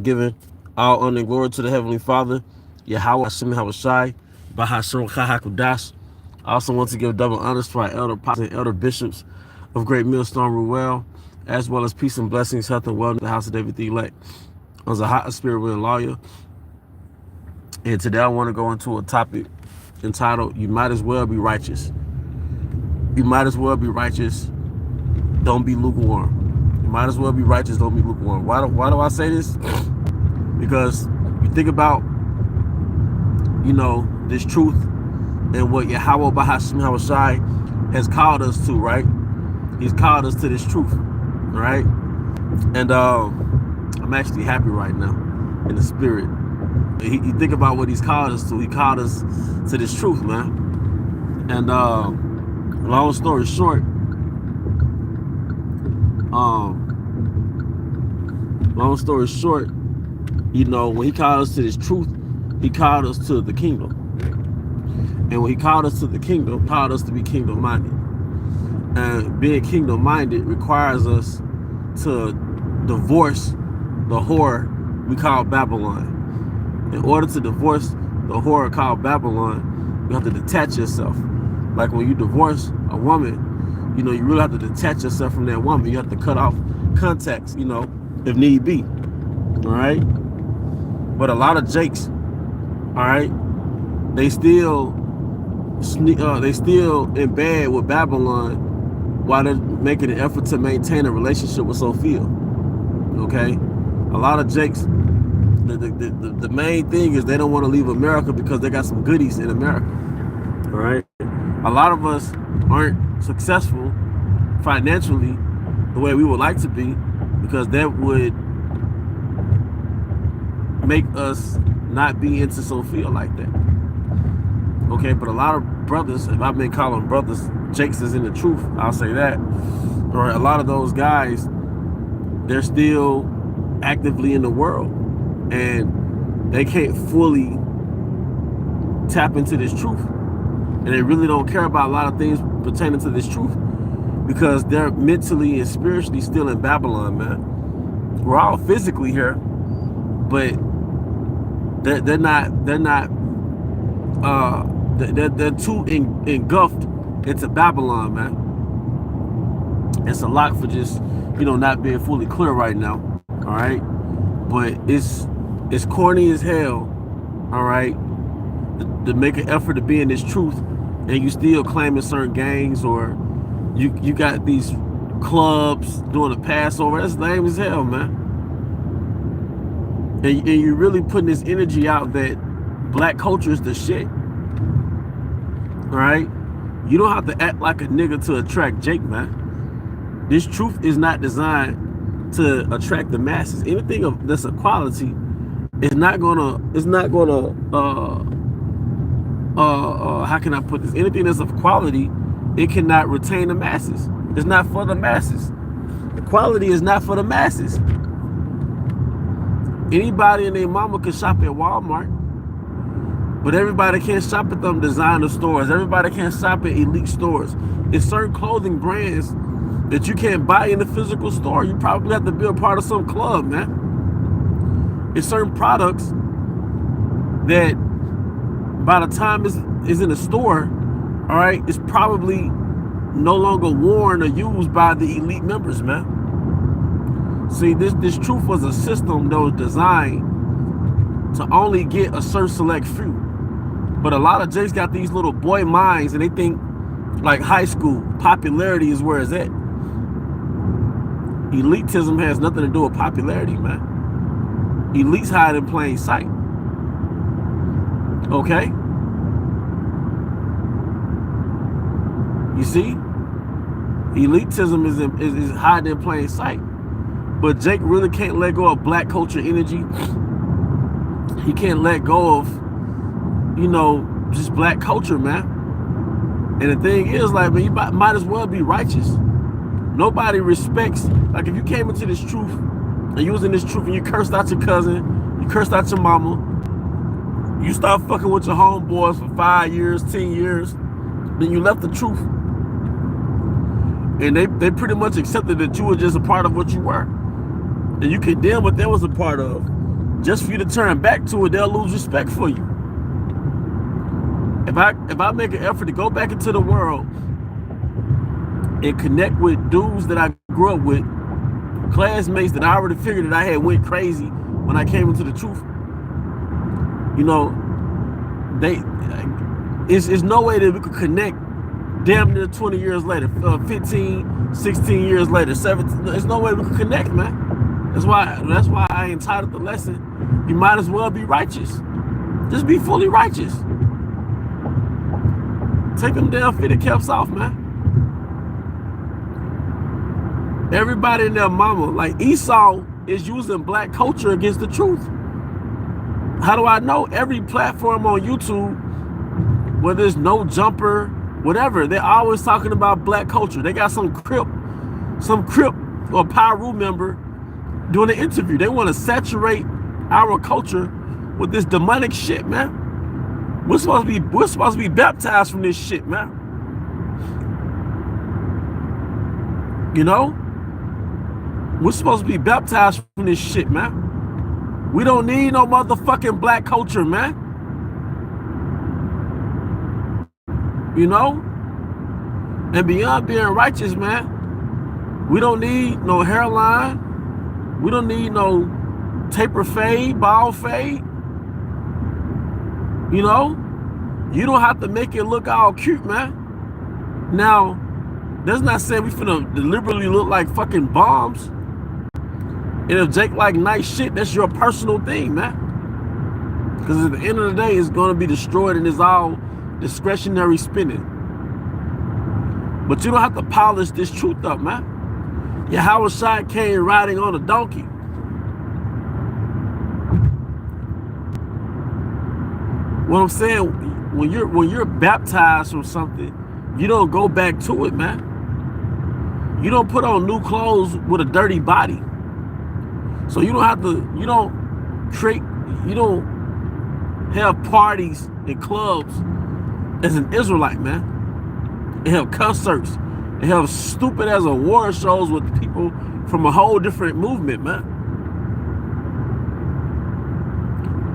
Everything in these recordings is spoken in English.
Giving all honor and glory to the Heavenly Father, Yahweh Hashem Hawashai, Bahashon Kahakudas. I also want to give double honors to our elder apostles and elder bishops of Great Millstone Ruel, as well as peace and blessings, health and wellness, the house of David the elect. I was a hot spirit wind lawyer, and today I want to go into a topic entitled, You Might As Well Be Righteous. You might as well be righteous, don't be lukewarm. You might as well be righteous, don't be lukewarm. Why do I say this? Because you think about, this truth and what Yahweh Bahashim Hawashai has called us to, right? He's called us to this truth, right? And I'm actually happy right now in the spirit. You think about what he's called us to. He called us to this truth, man. And long story short, when he called us to this truth, he called us to the kingdom. And when he called us to the kingdom, he called us to be kingdom-minded. And being kingdom-minded requires us to divorce the whore we call Babylon. In order to divorce the whore called Babylon, you have to detach yourself. Like when you divorce a woman, you really have to detach yourself from that woman. You have to cut off contacts, if need be. All right? But a lot of jakes, all right, they still in bed with Babylon while they're making an effort to maintain a relationship with Sophia. Okay? A lot of jakes, the main thing is they don't want to leave America because they got some goodies in America. All right? A lot of us aren't successful financially the way we would like to be because that would make us not be into Sophia like that. Okay, but a lot of brothers, if I've been calling brothers, Jakes is in the truth, I'll say that. Or a lot of those guys, they're still actively in the world and they can't fully tap into this truth. And they really don't care about a lot of things pertaining to this truth because they're mentally and spiritually still in Babylon, man. We're all physically here, but they're too engulfed into Babylon, man. It's a lot for just, not being fully clear right now, all right? But it's corny as hell, all right, to make an effort to be in this truth and you still claiming certain gangs or you got these clubs doing a Passover. That's lame as hell, man. And you're really putting this energy out that black culture is the shit. Right? You don't have to act like a nigga to attract Jake, man. This truth is not designed to attract the masses. Anything that's a quality is not gonna how can I put this? Anything that's of quality, it cannot retain the masses. It's not for the masses. The quality is not for the masses. Anybody and their mama can shop at Walmart, but everybody can't shop at them designer stores. Everybody can't shop at elite stores. It's certain clothing brands that you can't buy in the physical store. You probably have to be a part of some club, man. It's certain products that by the time it's in the store, all right, it's probably no longer worn or used by the elite members, man. See, this truth was a system that was designed to only get a certain select few. But a lot of Jakes got these little boy minds and they think like high school popularity is where it's at. Elitism has nothing to do with popularity, man. Elites hide in plain sight. Okay? You see? Elitism is hiding in plain sight. But Jake really can't let go of black culture energy. He can't let go of, just black culture, man. And the thing is, like, man, you might as well be righteous. Nobody respects, like, if you came into this truth and you was in this truth and you cursed out your cousin, you cursed out your mama, you start fucking with your homeboys for 5 years, 10 years, then you left the truth. And they pretty much accepted that you were just a part of what you were. And you condemn what they was a part of. just for you to turn back to it, they'll lose respect for you. If I make an effort to go back into the world and connect with dudes that I grew up with, classmates that I already figured that I had went crazy when I came into the truth, you know, it's no way that we could connect damn near 20 years later, 15, 16 years later, 17. There's no way we could connect, man. That's why I entitled the lesson, you might as well be righteous. Just be fully righteous. Take them damn fitted caps off, man. Everybody and their mama, like Esau is using black culture against the truth. How do I know? Every platform on YouTube, whether it's No Jumper, whatever, they're always talking about black culture. They got some Crip or Pyru member doing an interview. They want to saturate our culture with this demonic shit, man. We're supposed to be baptized from this shit, man. You know? We're supposed to be baptized from this shit, man. We don't need no motherfucking black culture, man. You know? And beyond being righteous, man, we don't need no hairline. We don't need no taper fade, bald fade. You know? You don't have to make it look all cute, man. Now, that's not saying we finna deliberately look like fucking bombs. And if Jake like nice shit, that's your personal thing, man. Because at the end of the day, it's going to be destroyed and it's all discretionary spending. But you don't have to polish this truth up, man. Yahweh Shai came riding on a donkey. What I'm saying, when you're baptized from something, you don't go back to it, man. You don't put on new clothes with a dirty body. So you don't have to, you don't have parties and clubs as an Israelite, man. They have concerts. They have stupid as award shows with people from a whole different movement, man.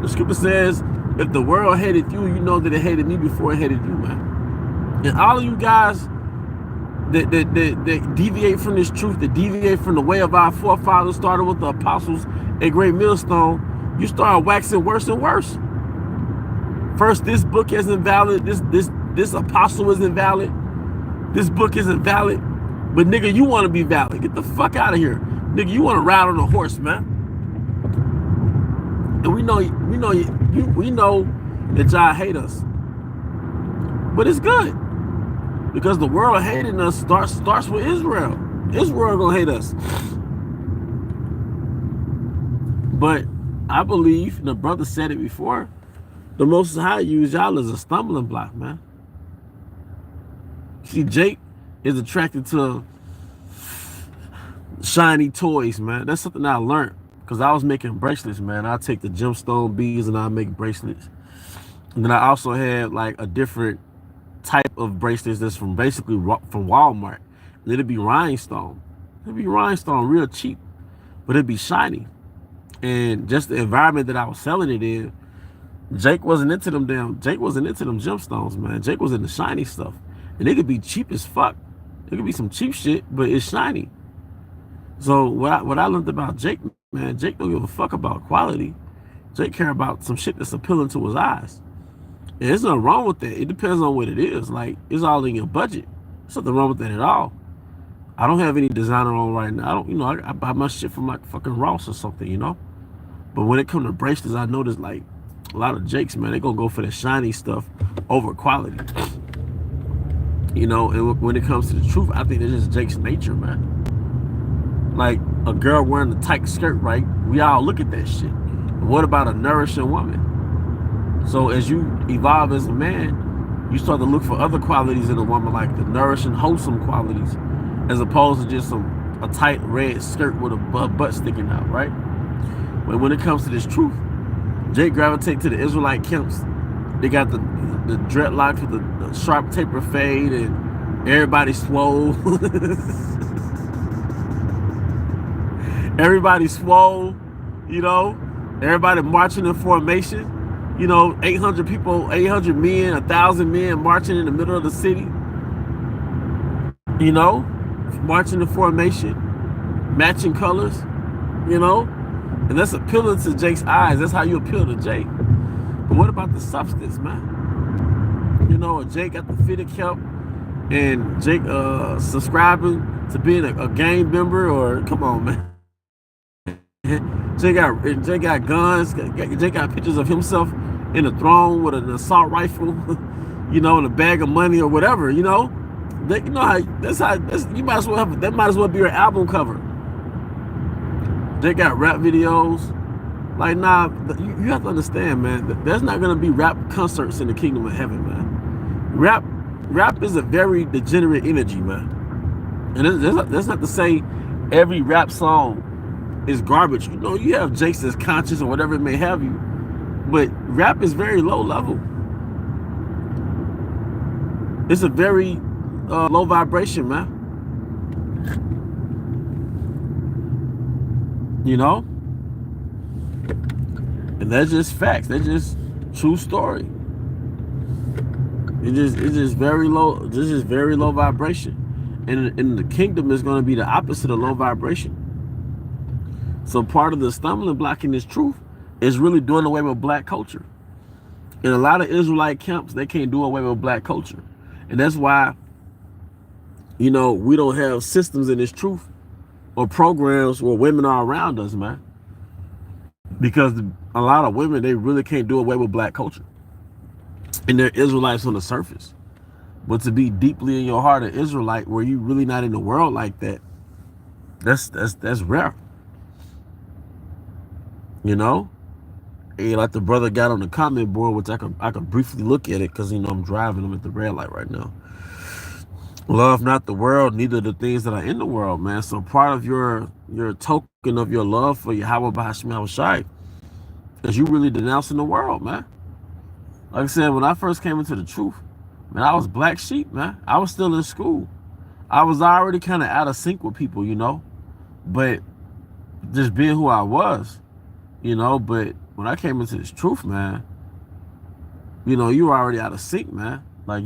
The scripture says, if the world hated you, you know that it hated me before it hated you, man. And all of you guys that deviate from this truth, that deviate from the way of our forefathers, started with the apostles at Great Millstone, you start waxing worse and worse. First, this book isn't valid. This apostle isn't valid. This book isn't valid. But nigga, you want to be valid. Get the fuck out of here. Nigga, you want to ride on a horse, man. And we know that y'all hate us. But it's good. Because the world hating us starts with Israel. Israel gonna hate us. But I believe, and the brother said it before, the Most High used y'all as a stumbling block, man. See, Jake is attracted to shiny toys, man. That's something I learned. Because I was making bracelets, man. I take the gemstone beads and I make bracelets. And then I also had like a different type of bracelets that's from basically from Walmart. And it'd be rhinestone. It'd be rhinestone real cheap, but it'd be shiny. And just the environment that I was selling it in, Jake wasn't into them gemstones, man. Jake was into shiny stuff. And it could be cheap as fuck. It could be some cheap shit, but it's shiny. So what I learned about Jake, man, Jake don't give a fuck about quality. Jake care about some shit that's appealing to his eyes. And there's nothing wrong with that. It depends on what it is. Like, it's all in your budget. There's nothing wrong with that at all. I don't have any designer on right now. I buy my shit from like fucking Ross or something, you know? But when it comes to bracelets, I noticed like a lot of Jakes, man, they gonna go for the shiny stuff over quality. You know, and when it comes to the truth, I think it's just Jake's nature, man. Like a girl wearing a tight skirt, right? We all look at that shit. But what about a nourishing woman? So as you evolve as a man, you start to look for other qualities in a woman, like the nourishing, wholesome qualities, as opposed to just a tight red skirt with a butt sticking out, right? But when it comes to this truth, Jake gravitate to the Israelite camps. They got the dreadlocks with the sharp taper fade, and everybody swole. Everybody swole, you know. Everybody marching in formation. 800 people, 800 men, 1,000 men marching in the middle of the city. Marching in formation, matching colors. And that's appealing to Jake's eyes. That's how you appeal to Jake. But what about the substance, man? Jake got the fitted cap, and Jake subscribing to being a gang member, or come on, man. Jake got guns. Jake got pictures of himself in a throne with an assault rifle, and a bag of money or whatever. You might as well have, that might as well be your album cover. They got rap videos. Like, nah, you have to understand, man, there's not gonna be rap concerts in the kingdom of heaven, man. Rap is a very degenerate energy, man. And that's not to say every rap song is garbage. You have Jake's that's conscious or whatever it may have you, but rap is very low level. It's a very low vibration, man. And that's just facts. That's just true story. It's just very low. This is very low vibration, and in the kingdom is going to be the opposite of low vibration. So part of the stumbling block in this truth is really doing away with black culture. In a lot of Israelite camps, they can't do away with black culture, and that's why we don't have systems in this truth or programs where women are around us, man. Because a lot of women, they really can't do away with black culture. And they're Israelites on the surface. But to be deeply in your heart an Israelite where you really not in the world like that, that's rare. And like the brother got on the comment board, which I could briefly look at it because I'm driving. I'm at the red light right now. Love not the world, neither the things that are in the world, man. So part of your token of your love for Yahweh B'Hashem Yahushai is you really denouncing the world, man. Like I said, when I first came into the truth, man, I was black sheep, man. I was still in school. I was already kind of out of sync with people, but just being who I was, but when I came into this truth, man, you were already out of sync, man. Like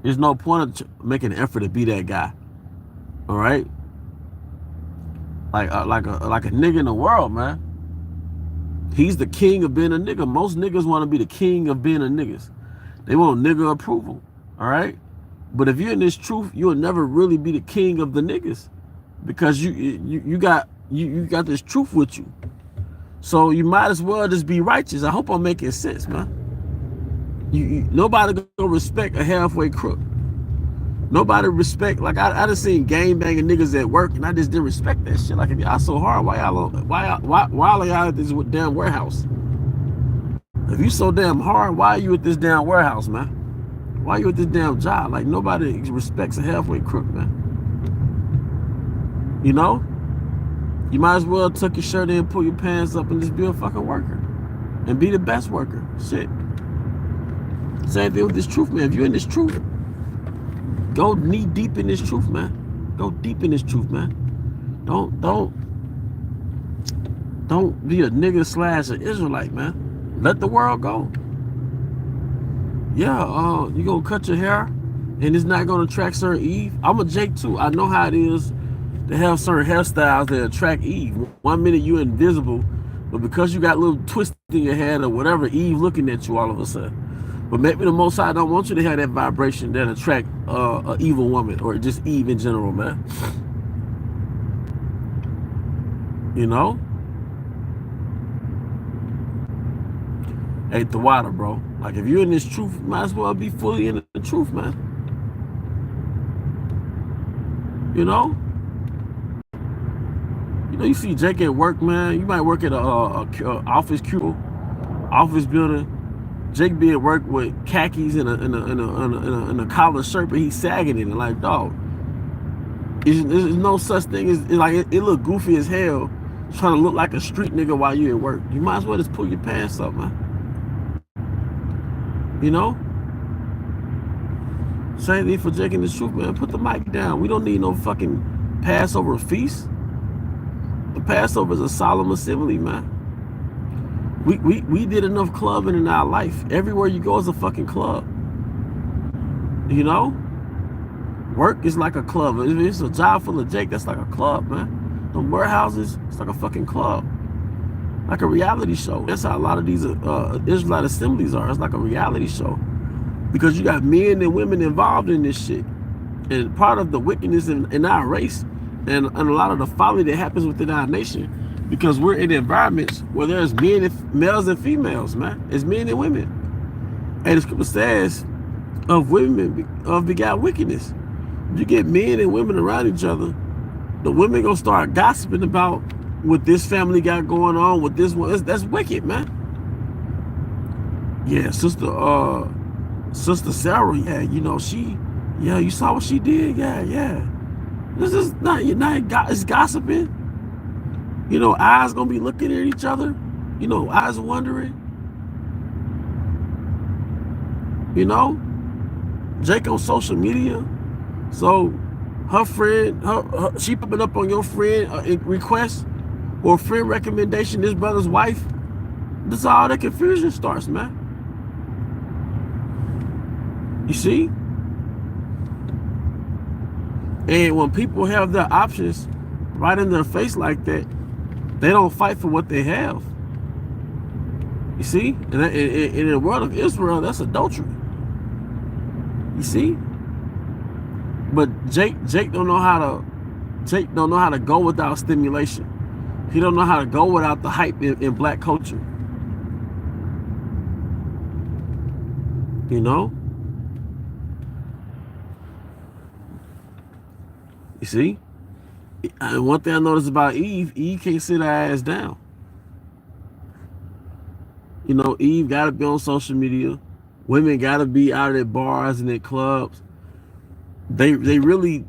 there's no point of making an effort to be that guy. All right? Like a nigga in the world, man. He's the king of being a nigga. Most niggas want to be the king of being a niggas. They want nigga approval. All right? But if you're in this truth, you'll never really be the king of the niggas, because you got this truth with you. So you might as well just be righteous. I hope I'm making sense, man. Nobody gonna respect a halfway crook. Nobody respect, like I done seen gang banging niggas at work, and I just didn't respect that shit. Like, if y'all so hard, why are y'all at this damn warehouse? If you so damn hard, why are you at this damn warehouse, man? Why are you at this damn job? Like, nobody respects a halfway crook, man. You might as well tuck your shirt in, pull your pants up, and just be a fucking worker, and be the best worker. Shit. Same thing with this truth, man. If you're in this truth, go knee deep in this truth, man. Go deep in this truth, man. Don't be a nigga / an Israelite, man. Let the world go. Yeah, you gonna cut your hair, and it's not gonna attract certain Eve. I'm a Jake too. I know how it is to have certain hairstyles that attract Eve. 1 minute you're invisible, but because you got a little twist in your head or whatever, Eve looking at you all of a sudden. But maybe the Most High don't want you to have that vibration that attract an evil woman, or just Eve in general, man. Ain't the water, bro. Like, if you're in this truth, you might as well be fully in the truth, man. You see Jake at work, man. You might work at a office cubicle, office building. Jake be at work with khakis and a collar shirt, but he's sagging in it. Like, dog, there's no such thing as, it look goofy as hell trying to look like a street nigga while you at work. You might as well just pull your pants up, man. Same thing for Jake in the truth, man. Put the mic down. We don't need no fucking Passover feast. the Passover is a solemn assembly, man. We did enough clubbing in our life. Everywhere you go is a fucking club. You know? Work is like a club. If it's a job full of Jake, that's like a club, man. The warehouses, it's like a fucking club. Like a reality show. That's how a lot of these Israelite assemblies are. It's like a reality show. Because you got men and women involved in this shit. And part of the wickedness in our race and a lot of the folly that happens within our nation, because we're in environments where there's males and females, man. It's men and women. And the scripture says, of women begat wickedness. If you get men and women around each other, the women gonna start gossiping about what this family got going on with this one. That's wicked, man. Yeah, Sister Sarah, yeah, you know, you saw what she did, yeah. This is not it's gossiping. You know, eyes gonna be looking at each other. You know, eyes wondering. You know, Jake on social media. So her friend, she popping up on your friend request or friend recommendation, this brother's wife. This is all that confusion starts, man. You see? And when people have their options right in their face like that, they don't fight for what they have. You see? And in the world of Israel, that's adultery. You see? But Jake don't know how to go without stimulation. He don't know how to go without the hype in black culture. You know? You see? And one thing I noticed about Eve can't sit her ass down. You know, Eve gotta be on social media. Women gotta be out at bars and at clubs. They really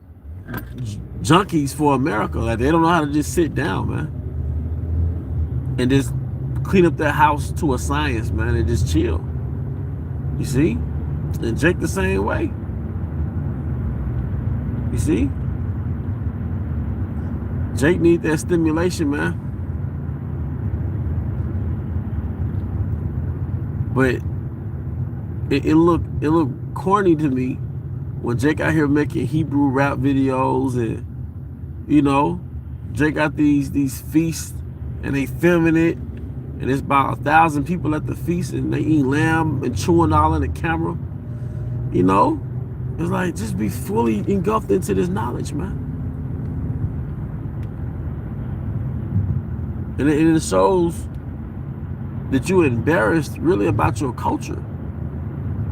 junkies for America. Like, they don't know how to just sit down, man, and just clean up their house to a science, man, and just chill. You see? And Jake the same way. You see? Jake need that stimulation, man. But it looked corny to me when Jake out here making Hebrew rap videos, and you know, Jake got these feasts and they filming it, and it's about 1,000 people at the feast and they eat lamb and chewing all in the camera. You know, it's like, just be fully engulfed into this knowledge, man. And it shows that you're embarrassed really about your culture.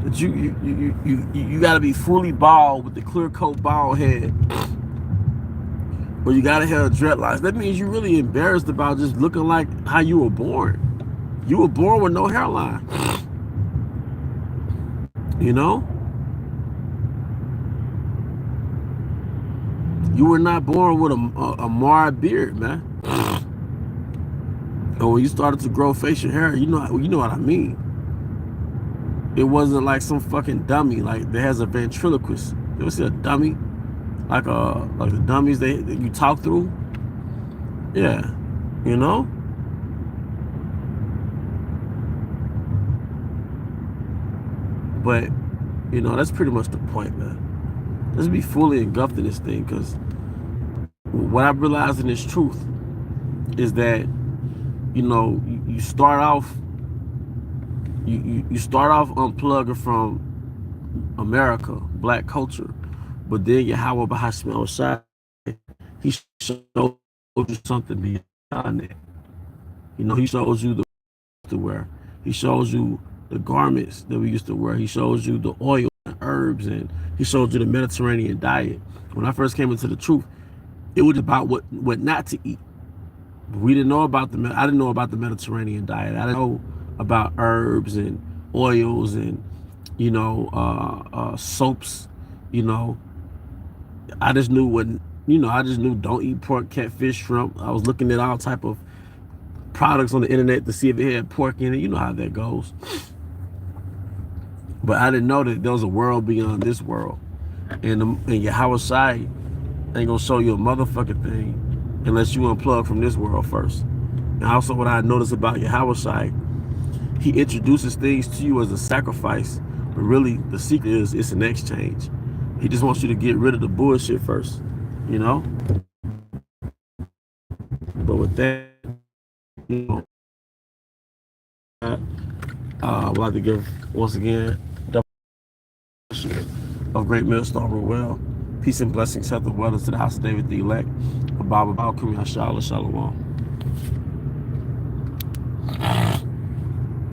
That you got to be fully bald with the clear coat bald head, or you got to have dreadlocks. That means you're really embarrassed about just looking like how you were born. You were born with no hairline. You know? You were not born with a marred beard, man. And when you started to grow facial hair, you know what I mean. It wasn't like some fucking dummy like that has a ventriloquist. You ever see a dummy? Like the dummies that you talk through? Yeah. You know? But, you know, that's pretty much the point, man. Let's be fully engulfed in this thing, because what I've realized in this truth is that, you know, you start off unplugging from America, black culture, but then Yahweh Bahashim, he shows you something beyond that. You know, he shows you the to wear. He shows you the garments that we used to wear. He shows you the oil and herbs, and he shows you the Mediterranean diet. When I first came into the truth, it was about what not to eat. We didn't know about I didn't know about the Mediterranean diet. I didn't know about herbs and oils and, you know, soaps. You know, I just knew don't eat pork, catfish, shrimp. I was looking at all type of products on the internet to see if it had pork in it. You know how that goes. But I didn't know that there was a world beyond this world, and Yahweh Shai ain't gonna show you a motherfucking thing unless you unplug from this world first. And also what I noticed about Yahushua, he introduces things to you as a sacrifice, but really the secret is it's an exchange. He just wants you to get rid of the bullshit first, you know? But with that, you know, I would like to give, once again, of great millstone well. Peace and blessings, health and wellness to the house of David the elect. Abba, Shalom.